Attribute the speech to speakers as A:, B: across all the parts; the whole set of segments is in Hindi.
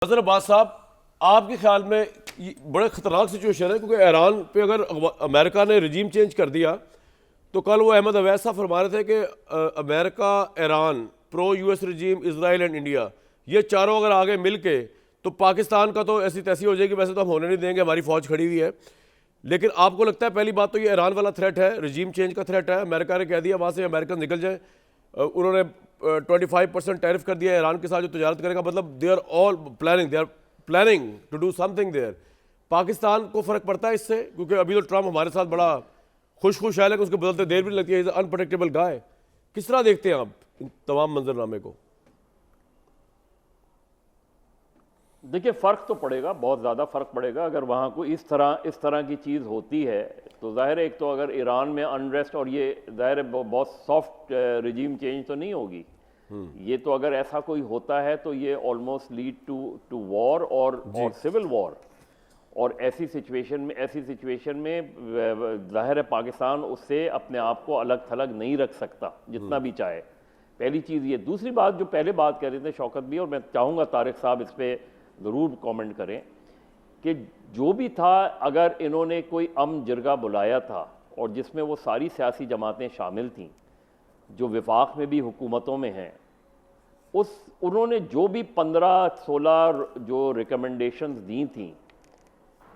A: नज़र अब्बास साहब, आपके ख्याल में ये बड़ा ख़तरनाक सिचुएशन है, क्योंकि ईरान पे अगर अमेरिका ने रजीम चेंज कर दिया तो कल वो अहमद अवैस साहब फरमा रहे थे कि America, Iran, pro US regime, Israel and India, ये चारों अगर आगे मिल के तो पाकिस्तान का तो ऐसी तैसी हो जाएगी। वैसे तो हम होने नहीं देंगे, हमारी फ़ौज खड़ी हुई है। लेकिन आपको लगता है पहली बात तो ये ईरान वाला थ्रेट है, रजीम चेंज का थ्रेट है। अमेरिका ने कह दिया वहाँ से अमेरिकन निकल जाए। उन्होंने 25% टैरिफ कर दिया ईरान के साथ जो तजारत करेगा। मतलब they are all planning to do something there. Pakistan को फ़र्क पड़ता है इससे, क्योंकि अभी तो ट्रम्प हमारे साथ बड़ा खुश है, लेकिन उसके बदलते देर भी लगती है। अनप्रडिक्टेबल गाय। किस तरह देखते हैं आप इन तमाम मंजरनामे को?
B: देखिए, फ़र्क तो पड़ेगा, बहुत ज़्यादा फ़र्क पड़ेगा। अगर वहाँ को इस तरह की चीज़ होती है तो ज़ाहिर है, एक तो अगर ईरान में अनरेस्ट, और ये ज़ाहिर है बहुत सॉफ्ट रिजीम चेंज तो नहीं होगी। ये तो अगर ऐसा कोई होता है तो ये ऑलमोस्ट लीड टू वॉर और सिविल वॉर। और ऐसी सिचुएशन में ज़ाहिर है पाकिस्तान उससे अपने आप को अलग थलग नहीं रख सकता जितना भी चाहे। पहली चीज़ ये। दूसरी बात, जो पहले बात कर रहे थे शौकत भी, और मैं चाहूँगा तारिक साहब इस पर ज़रूर कमेंट करें, कि जो भी था, अगर इन्होंने कोई जिरगा बुलाया था और जिसमें वो सारी सियासी जमातें शामिल थीं जो विफाक में भी हुकूमतों में हैं, उन्होंने जो भी 15-16 जो रिकमेंडेशंस दी थी,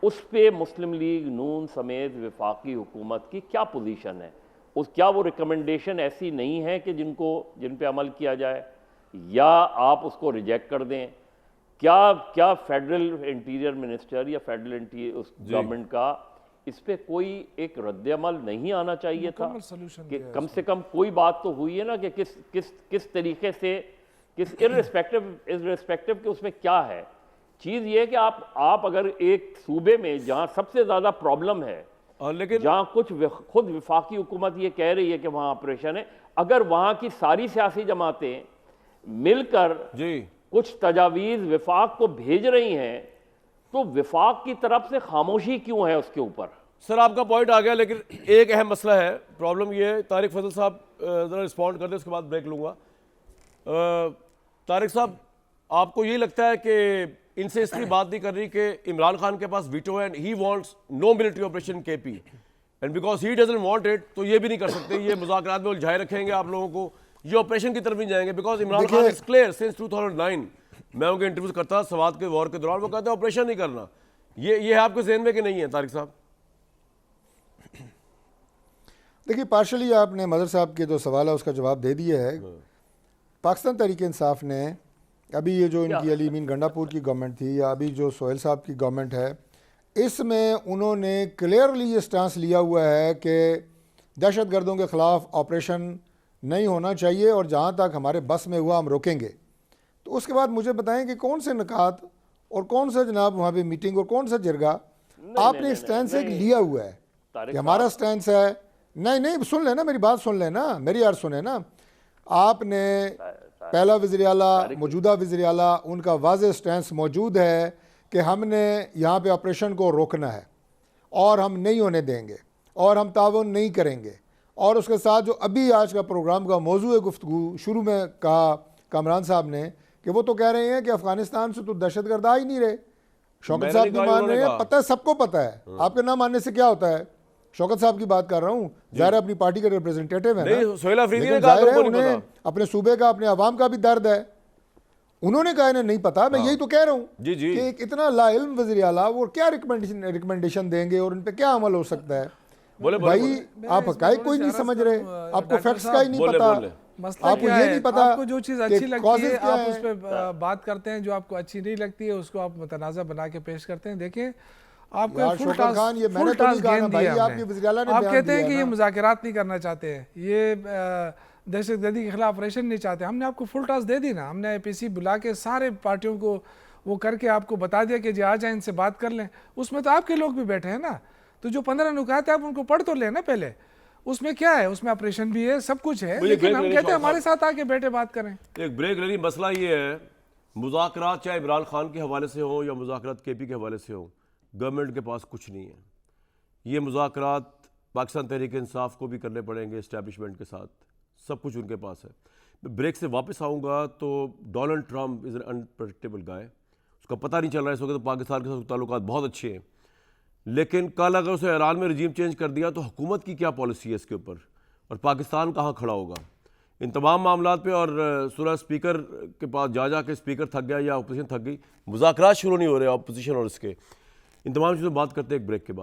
B: उस पे मुस्लिम लीग नून समेत विफाकी हुकूमत की क्या पोजीशन है? क्या वो रिकमेंडेशन ऐसी नहीं है कि जिन पे अमल किया जाए, या आप उसको रिजेक्ट कर दें? क्या फेडरल इंटीरियर मिनिस्टर या फेडरल गवर्नमेंट का इस पे कोई एक रद्द-ए-अमल नहीं आना चाहिए था? कि कम से कम कोई बात तो हुई है ना, कि किस तरीके से, किस इर्रेस्पेक्टिव कि उसमें क्या है। चीज़ ये है कि आप अगर एक सूबे में जहां सबसे ज़्यादा प्रॉब्लम है, लेकिन जहां खुद विफाकी हुकूमत ये कह रही है कि वहां ऑपरेशन है, अगर वहां की सारी सियासी जमातें मिलकर कुछ तजावीज़ विफाक को भेज रही हैं, तो विफाक की तरफ से खामोशी क्यों है उसके ऊपर?
A: सर, आपका पॉइंट आ गया, लेकिन एक अहम मसला है। प्रॉब्लम ये है, तारिक फजल साहब ज़रा रिस्पॉन्ड कर दे, उसके बाद ब्रेक लूँगा। तारिक साहब, आपको ये लगता है कि इनसे इसकी बात नहीं कर रही कि इमरान खान के पास वीटो है and he wants no military operation KP, and because he doesn't want it, तो ये भी नहीं कर सकते, ये मुज़ाकरात में उलझाए रखेंगे आप लोगों को, ये ऑपरेशन की तरफ नहीं जाएंगे। Because Imran Khan is clear since 2009, मैं उनके इंटरव्यूज करता सवाद के वॉर के दौरान, वो कहते हैं ऑपरेशन नहीं करना। ये है आपके ज़हन में कि नहीं है तारिक साहब?
C: देखिए, पार्शली आपने मदर साहब के जो सवाल है उसका जवाब दे दिया है। पाकिस्तान तहरीक इंसाफ ने अभी ये जो इनकी अली मीन गंडापुर की गवर्नमेंट थी, या अभी जो सोहेल साहब की गवर्नमेंट है, इसमें उन्होंने क्लियरली ये स्टांस लिया हुआ है कि दहशत गर्दों के ख़िलाफ़ ऑपरेशन नहीं होना चाहिए, और जहाँ तक हमारे बस में हुआ हम रोकेंगे। तो उसके बाद मुझे बताएं कि कौन से नकात और कौन सा जनाब वहाँ पे मीटिंग और कौन सा जिरगा आपने स्टैंड एक लिया हुआ है कि हमारा स्टैंड है? नहीं, सुन लेना मेरी बात, सुन लेना मेरी यार, सुने ना। आपने पहला वज़ीर आला, मौजूदा वज़ीर आला, उनका वाज़ेह स्टैंड मौजूद है कि हमने यहाँ पे ऑपरेशन को रोकना है और हम नहीं होने देंगे और हम ताउन नहीं करेंगे। और उसके साथ जो अभी आज का प्रोग्राम का मौजू है, गुफ्तगू शुरू में कहा कामरान साहब ने कि वो तो कह रहे हैं कि अफगानिस्तान से तो दहशतगर्द आ ही नहीं रहे। शौकत साहब भी मान रहे हैं, पता है, सबको पता है। आपके ना मानने से क्या होता है? शौकत साहब की बात कर रहा हूँ, ज़ाहिर अपनी पार्टी के रिप्रेजेंटेटिव है, लेकिन ज़ाहिर है उन्हें अपने सूबे का, अपने अवाम का भी दर्द है। उन्होंने कहा इन्हें नहीं पता, मैं यही तो कह रहा हूँ कि एक इतना लाइल्म वज़ीर आला वो क्या रिकमेंडेशन देंगे और इन पर क्या अमल हो सकता है? भाई, आप हकाइक कोई नहीं समझ रहे, आपको फैक्ट्स का ही नहीं पता, आपको ये नहीं पता,
D: आपको जो चीज़ अच्छी लगती है आप उस पर बात करते हैं, जो आपको अच्छी नहीं लगती है उसको आप मुतनाज़ा बना के पेश करते हैं। देखिए, आपको फुल टास्क गेम दिया हमने। आप कहते हैं कि ये मुज़ाकरात नहीं करना चाहते हैं, ये दहशतगर्दी के खिलाफ ऑपरेशन नहीं चाहते। हमने आपको फुल टास्क दे दी ना, हमने APC बुला के सारे पार्टियों को वो करके आपको बता दिया कि जी आ जाए, इनसे बात कर लें। उसमें तो आपके लोग भी बैठे हैं ना, तो जो 15 नुकात है आप उनको पढ़ तो लेना पहले। उसमें क्या है? उसमें ऑपरेशन भी है, सब कुछ है, लेकिन हम कहते हैं हमारे साथ आके बैठे बात करें।
A: एक ब्रेक लेनी। मसला ये है, मुज़ाकरात चाहे इमरान खान के हवाले से हो या मुज़ाकरात KP के हवाले से हो, गवर्नमेंट के पास कुछ नहीं है। ये मुज़ाकरात पाकिस्तान तहरीक इंसाफ को भी करने पड़ेंगे, इस्टेब्लिशमेंट के साथ, सब कुछ उनके पास है। मैं ब्रेक से वापस आऊँगा तो Donald Trump is an unpredictable guy. उसका पता नहीं चल रहा है इस वक्त, तो पाकिस्तान के साथ ताल्लुकात बहुत अच्छे हैं। लेकिन कल अगर उसे ईरान में रजीम चेंज कर दिया तो हुकूमत की क्या पॉलिसी है इसके ऊपर, और पाकिस्तान कहाँ खड़ा होगा इन तमाम मामलात पे। और सुलह स्पीकर के पास जा के स्पीकर थक गया या अपोजिशन थक गई, मुज़ाकरात शुरू नहीं हो रहे अपोजिशन और इसके। इन तमाम चीज़ों बात करते हैं एक ब्रेक के बाद।